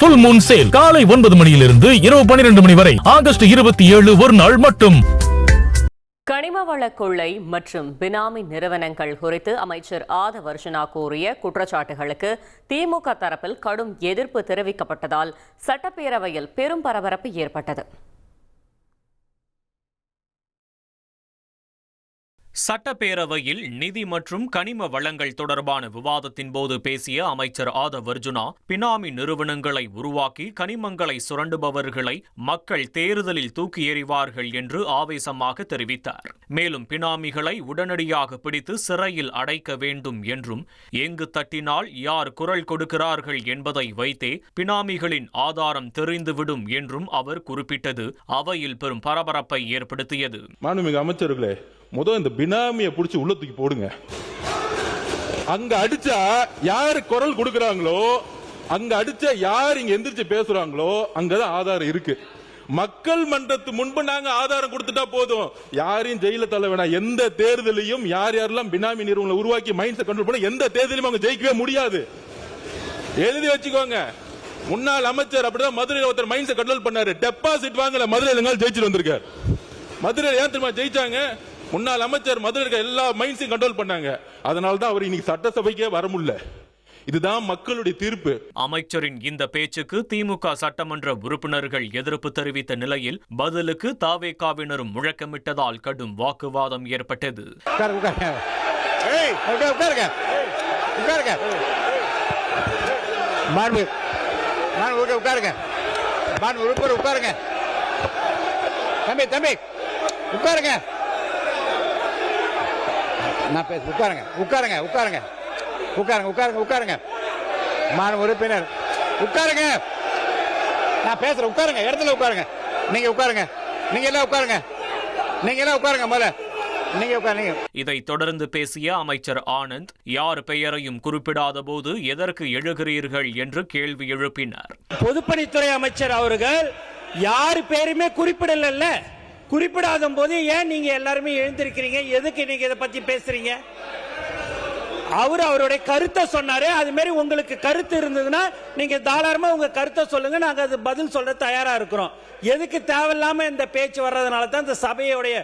Full Moon Sale காலை 9 மணியிலிருந்து இரவு 12 மணி வரை ஆகஸ்ட் 27 ஒரு நாள் மட்டும். கனிம வள கொள்ளை மற்றும் பினாமி நிறுவனங்கள் குறித்து அமைச்சர் ஆதவ் அர்ஜுனா கூறிய குற்றச்சாட்டுகளுக்கு திமுக தரப்பில் கடும் எதிர்ப்பு தெரிவிக்கப்பட்டதால் சட்டப்பேரவையில் பெரும் பரபரப்பு ஏற்பட்டது. சட்டப்பேரவையில் நிதி மற்றும் கனிம வளங்கள் தொடர்பான விவாதத்தின் போது பேசிய அமைச்சர் ஆதவ் அர்ஜுனா, பினாமி நிறுவனங்களை உருவாக்கி கனிமங்களை சுரண்டுபவர்களை மக்கள் தேர்தலில் தூக்கி எறிவார்கள் என்று ஆவேசமாக தெரிவித்தார். மேலும் பினாமிகளை உடனடியாக பிடித்து சிறையில் அடைக்க வேண்டும் என்றும், எங்கு தட்டினால் யார் குரல் கொடுக்கிறார்கள் என்பதை வைத்தே பினாமிகளின் ஆதாரம் தெரிந்துவிடும் என்றும் அவர் குறிப்பிட்டது அவையில் பெரும் பரபரப்பை ஏற்படுத்தியது. மாண்புமிகு அமைச்சர்களே, இந்த பினாமியை பிடிச்சி உள்ள தூக்கி போடுங்க. அங்க அடிச்சா யாரு குரல் கொடுக்கறாங்களோ, அங்க அடிச்சா யார் இங்க எந்திரிச்சு பேசுறாங்களோ அங்கதான் ஆதாரம் இருக்கு. மக்கள் மன்றத்து முன்பு நாங்க ஆதாரம் கொடுத்துட்டா போதும், யாரையும் ஜெயில தள்ள வேணாம். எந்த தேர்தலையும் யார் யாரெல்லாம் பினாமி நிறுவனங்களை உருவாக்கி மைண்ட்ஸை கண்ட்ரோல் பண்ண எந்த தேர்தலையும் அவங்க ஜெயிக்கவே முடியாது. எழுதி வச்சுக்கோங்க. முன்னாள் அமைச்சர் அப்படிதான் மதுரையில் ஒருத்தர் மைண்ட்ஸை கண்ட்ரோல் பண்ணாரு. டெபாசிட் வாங்கல, மதுரையில் ஜெயிச்சுட்டு வந்திருக்காரு. மதுரையில் ஏன் தெரியுமா ஜெயிச்சாங்க? முன்னாள் அமைச்சர் மதுரை இருக்க எல்லா மைண்ட்ஸையும் கண்ட்ரோல் பண்ணாங்க. அதனால்தான் அவர் இன்னைக்கு சட்டசபைக்கே வர முடியல. இதுதான் மக்களுடைய தீர்ப்பு. அமைச்சரின் இந்த பேச்சுக்கு திமுக சட்டமன்ற உறுப்பினர்கள் எதிர்ப்பு தெரிவித்த நிலையில் பதிலுக்கு தாவேகாவினரும் முழக்கமிட்டதால் கடும் வாக்குவாதம் ஏற்பட்டது. உறுப்பினர் உட்காருங்க, நான் பேசுறேன். உட்காருங்க, இடத்துல உட்காருங்க. நீங்க உட்காருங்க, நீங்க எல்லாம் உட்காருங்க, நீங்க எல்லாம் உட்காருங்க. முதல்ல நீங்க உட்காருங்க. இதைத் தொடர்ந்து பேசிய அமைச்சர் ஆனந்த், யார் பெயரையும் குறிப்பிடாத போது எதற்கு எழுகிறீர்கள் என்று கேள்வி எழுப்பினார். பொதுப்பணித்துறை அமைச்சர் அவர்கள் யார் பேருமே குறிப்பிடல. குறிப்பிடாத போது ஏன் நீங்க எல்லாருமே எழுந்திருக்கிறீங்க? எதுக்கு நீங்க இதை பத்தி பேசுறீங்க? அவருடைய கருத்தை சொன்னாரு. அது மாதிரி உங்களுக்கு கருத்து இருந்ததுன்னா நீங்க தாராளமா உங்க கருத்தை சொல்லுங்க, நாங்க அது பதில் சொல்ல தயாரா இருக்கிறோம். எதுக்கு தேவையில்லாம இந்த பேச்சு வர்றதுனால தான் இந்த சபையுடைய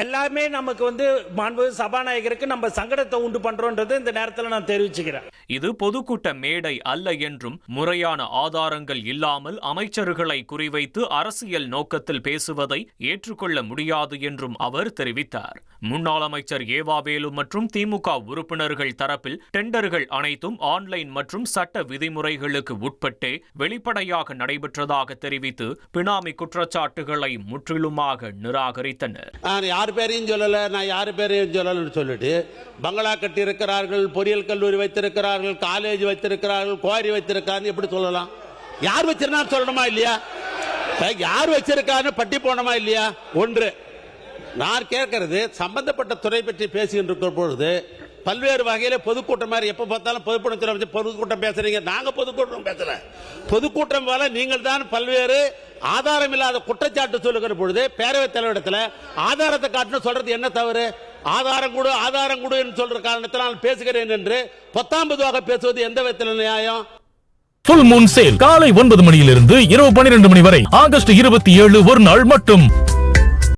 எல்லாமே நமக்கு மாண்பு சபாநாயகருக்கு நம்ம சங்கடத்தை உண்டு பண்றோம்ன்றது இந்த நேரத்தில் நான் தெரிவிச்சுக்கிறேன். இது பொதுக்கூட்ட மேடை அல்ல என்றும், முறையான ஆதாரங்கள் இல்லாமல் அமைச்சர்களை குறிவைத்து அரசியல் நோக்கத்தில் பேசுவதை ஏற்றுக்கொள்ள முடியாது என்றும் அவர் தெரிவித்தார். முன்னாள் அமைச்சர் ஏவாவேலு மற்றும் திமுக உறுப்பினர்கள் தரப்பில் டெண்டர்கள் அனைத்தும் ஆன்லைன் மற்றும் சட்ட விதிமுறைகளுக்கு உட்பட்டே வெளிப்படையாக நடைபெற்றதாக தெரிவித்து பினாமி குற்றச்சாட்டுகளை முற்றிலுமாக நிராகரித்தனர். நான் யார் பேரையும் சொல்லல, நான் யார் பேரையும் சொல்லலன்னு சொல்லிட்டு பங்களா கட்டி இருக்கிறார்கள், பொறியியல் கல்லூரி வைத்திருக்கிறார்கள், காலேஜ் வைத்திருக்கிறார்கள், குவாரி வைத்திருக்காரு எப்படி சொல்லலாம்? யார் வச்சிருந்தா சொல்லணுமா இல்லையா? யார் வச்சிருக்காரு பட்டி போனமா இல்லையா? ஒன்று நான் கேட்கறது, சம்பந்தப்பட்ட துறை பற்றி பேசுகின்ற இருக்கிற பொழுது பல்வேறு வகையில் பொதுக்கூட்டம் மாதிரி எப்ப பார்த்தாலும் பொதுக்கூட்டம் பேசுறீங்க. நாங்க பொதுக்கூட்டம் பேசல. பொதுக்கூட்டம் போல நீங்கள் தான் பல்வேறு ஆதாரம் இல்லாத குற்றச்சாட்டு சொல்லுகிற பொழுது பேரவைத் தலைவரிடத்தில் ஆதாரத்தை காட்டணும் சொல்றது என்ன தவறு? ஆதாரம் கொடு என்று சொல்ற காரணத்தில் நான் பேசுகிறேன் என்று பொத்தாம்பதுவாக பேசுவது எந்த விதத்தில் நியாயம்? Full Moon Sale காலை 9 மணியிலிருந்து இரவு 12 மணி வரை ஆகஸ்ட் 27 ஒரு நாள் மட்டும்.